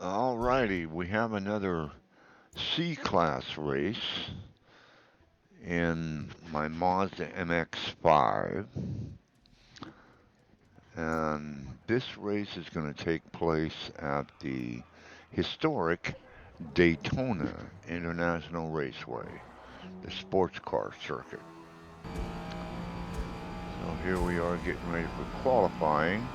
Alrighty, we have another C-Class race in my Mazda MX-5, and this race is going to take place at the historic Daytona International Raceway, the sports car circuit. So here we are getting ready for qualifying.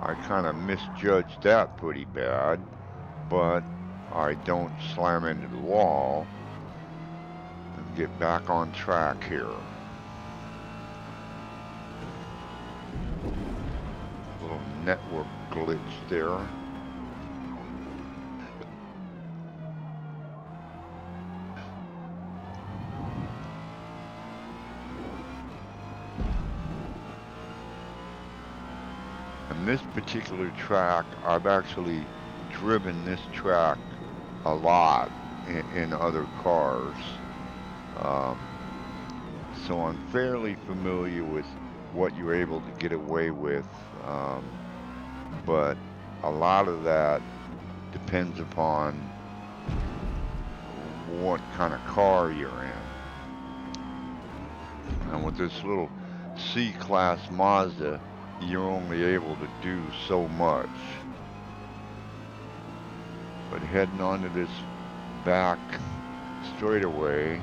I kind of misjudged that pretty bad, but I don't slam into the wall and get back on track here. Little network glitch there. And this particular track, I've actually driven this track a lot in other cars. Um, so I'm fairly familiar with what you're able to get away with. But a lot of that depends upon what kind of car you're in. And with this little C-Class Mazda, you're only able to do so much. But heading onto this back straightaway,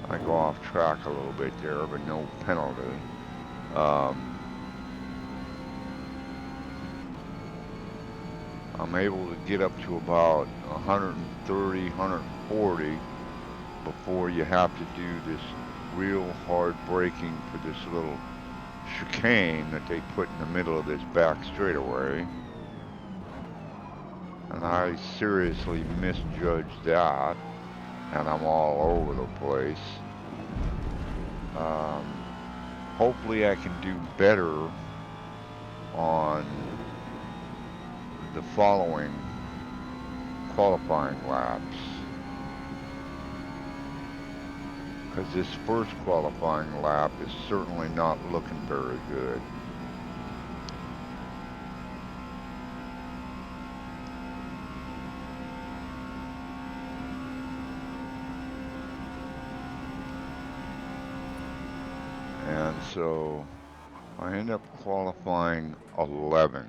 I go off track a little bit there, but no penalty. I'm able to get up to about 130, 140 before you have to do this real hard braking for this little chicane that they put in the middle of this back straightaway. And I seriously misjudged that, and I'm all over the place. Hopefully I can do better on the following qualifying laps, because this first qualifying lap is certainly not looking very good. And so I end up qualifying 11th,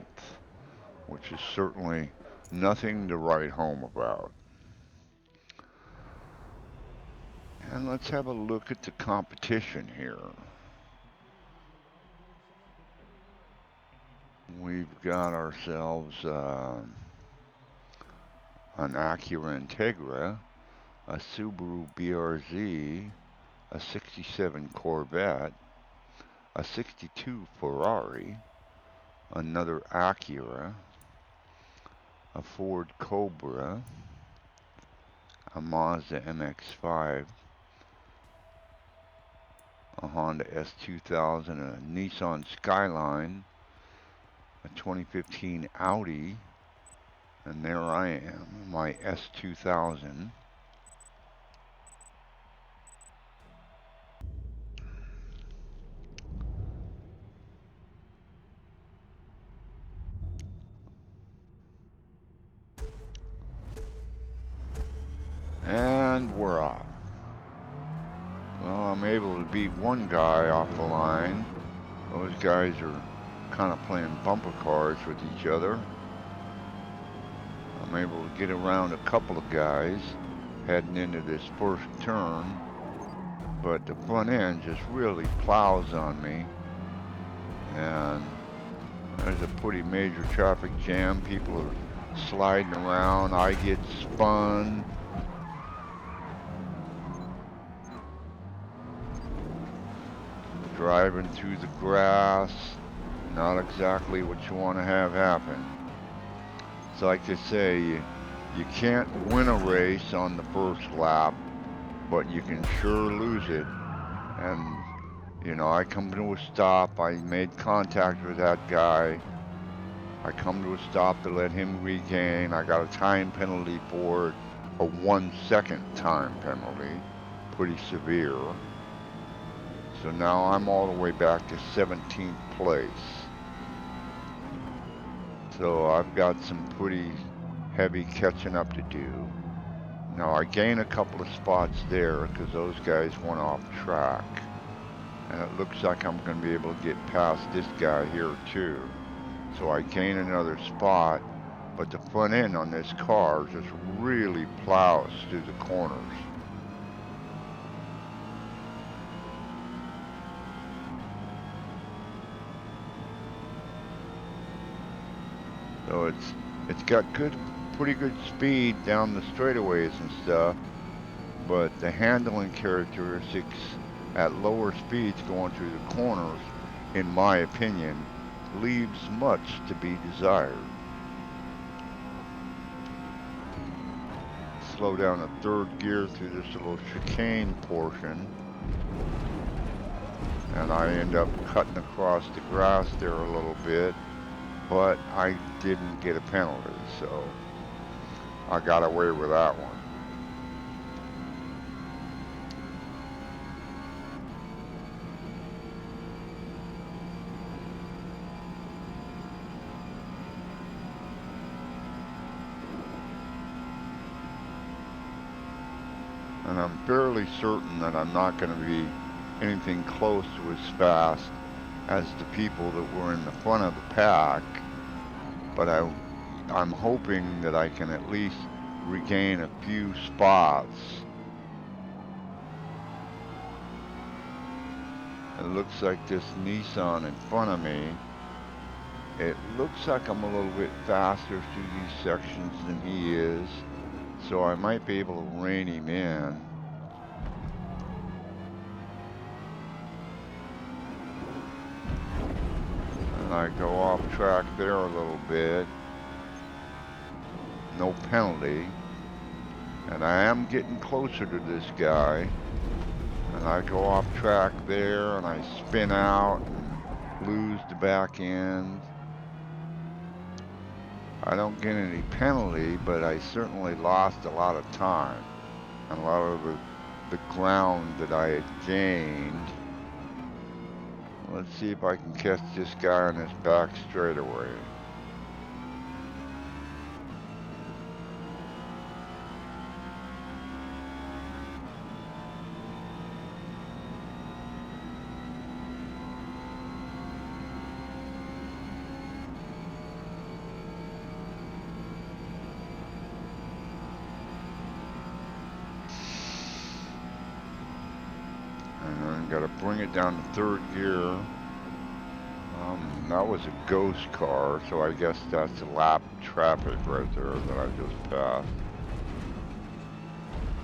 which is certainly nothing to write home about. And let's have a look at the competition here. We've got ourselves an Acura Integra, a Subaru BRZ, a 67 Corvette, a 62 Ferrari, another Acura, a Ford Cobra, a Mazda MX-5, a Honda S2000, a Nissan Skyline, a 2015 Audi, and there I am, my S2000. And we're off. Well, I'm able to beat one guy off the line. Those guys are kind of playing bumper cars with each other. I'm able to get around a couple of guys heading into this first turn, but the front end just really plows on me. And there's a pretty major traffic jam. People are sliding around. I get spun. Driving through the grass, not exactly what you want to have happen. It's like they say, you can't win a race on the first lap, but you can sure lose it. And, you know, I come to a stop, I made contact with that guy. I come to a stop to let him regain. I got a time penalty for it. a 1 second time penalty, pretty severe. So now I'm all the way back to 17th place. So I've got some pretty heavy catching up to do. Now I gain a couple of spots there because those guys went off track. And it looks like I'm going to be able to get past this guy here too. So I gain another spot, but the front end on this car just really plows through the corners. So it's got pretty good speed down the straightaways and stuff, but the handling characteristics at lower speeds going through the corners, in my opinion, leaves much to be desired. Slow down to third gear through this little chicane portion, and I end up cutting across the grass there a little bit, but I didn't get a penalty, so I got away with that one. And I'm fairly certain that I'm not going to be anything close to as fast as the people that were in the front of the pack, but I'm hoping that I can at least regain a few spots. It looks like this Nissan in front of me, it looks like I'm a little bit faster through these sections than he is, so I might be able to rein him in. And I go off track there a little bit. No penalty. And I am getting closer to this guy. And I go off track there and I spin out and lose the back end. I don't get any penalty, but I certainly lost a lot of time and a lot of the ground that I had gained. Let's see if I can catch this guy on this back straightaway. Got to bring it down to third gear. That was a ghost car, so I guess that's a lap traffic right there that I just passed.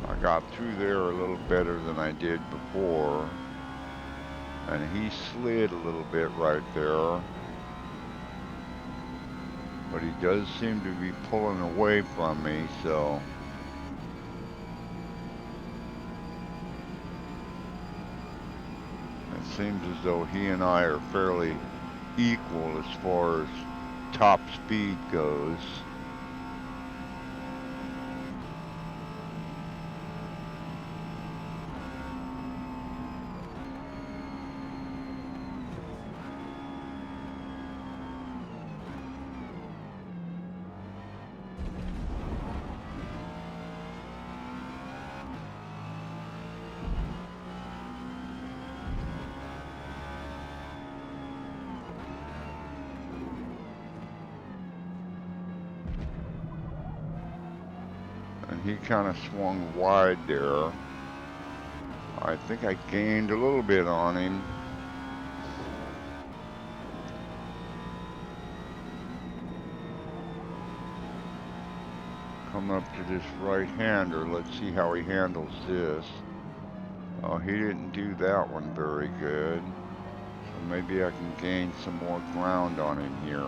I got through there a little better than I did before, and he slid a little bit right there, but he does seem to be pulling away from me, so it seems as though he and I are fairly equal as far as top speed goes. And he kind of swung wide there. I think I gained a little bit on him. Coming up to this right-hander, let's see how he handles this. Oh, he didn't do that one very good. So maybe I can gain some more ground on him here.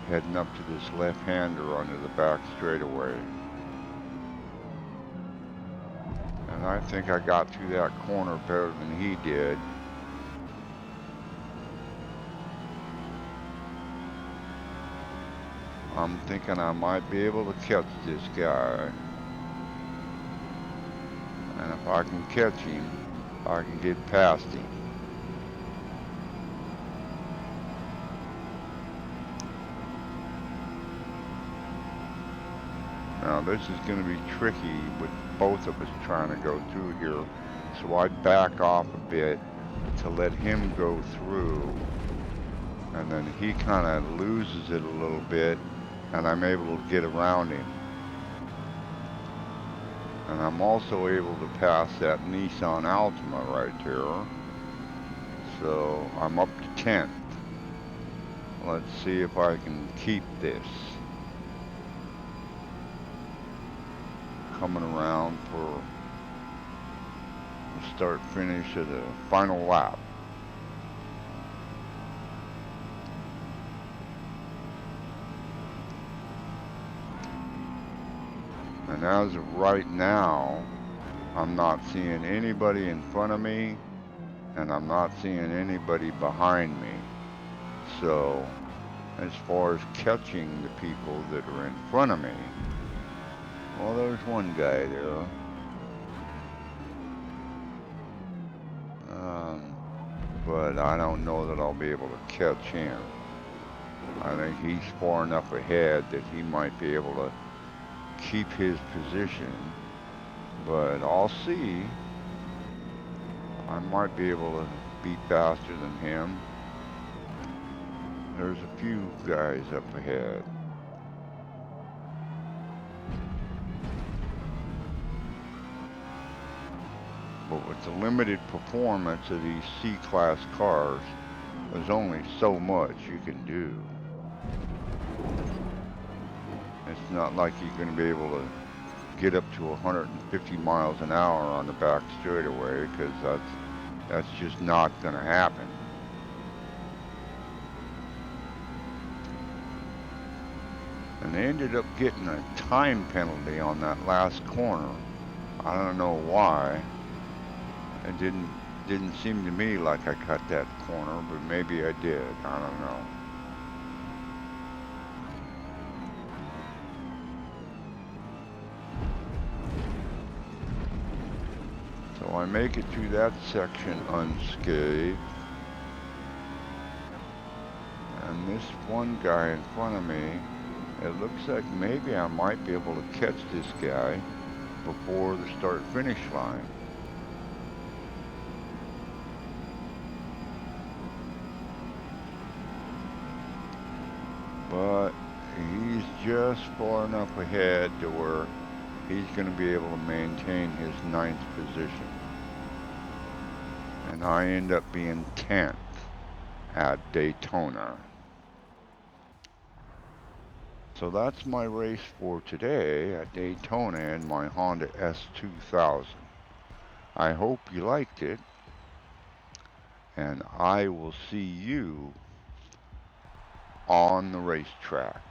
Heading up to this left-hander onto the back straightaway. And I think I got through that corner better than he did. I'm thinking I might be able to catch this guy. I can catch him, I can get past him. Now this is going to be tricky with both of us trying to go through here. So I back off a bit to let him go through. And then he kind of loses it a little bit. And I'm able to get around him. And I'm also able to pass that Nissan Altima right there. So I'm up to 10th. Let's see if I can keep this. Coming around for the start finish of the final lap. And as of right now, I'm not seeing anybody in front of me, and I'm not seeing anybody behind me. So, as far as catching the people that are in front of me, well, there's one guy there. But I don't know that I'll be able to catch him. I think he's far enough ahead that he might be able to keep his position, but I'll see. I might be able to be faster than him. There's a few guys up ahead. But with the limited performance of these C-Class cars, there's only so much you can do. It's not like you're going to be able to get up to 150 miles an hour on the back straightaway, because that's just not going to happen. And they ended up getting a time penalty on that last corner. I don't know why. It didn't seem to me like I cut that corner, but maybe I did. I don't know. So I make it through that section unscathed. And this one guy in front of me, it looks like maybe I might be able to catch this guy before the start-finish line. But he's just far enough ahead to where he's going to be able to maintain his 9th position. And I end up being 10th at Daytona. So that's my race for today at Daytona in my Honda S2000. I hope you liked it, and I will see you on the racetrack.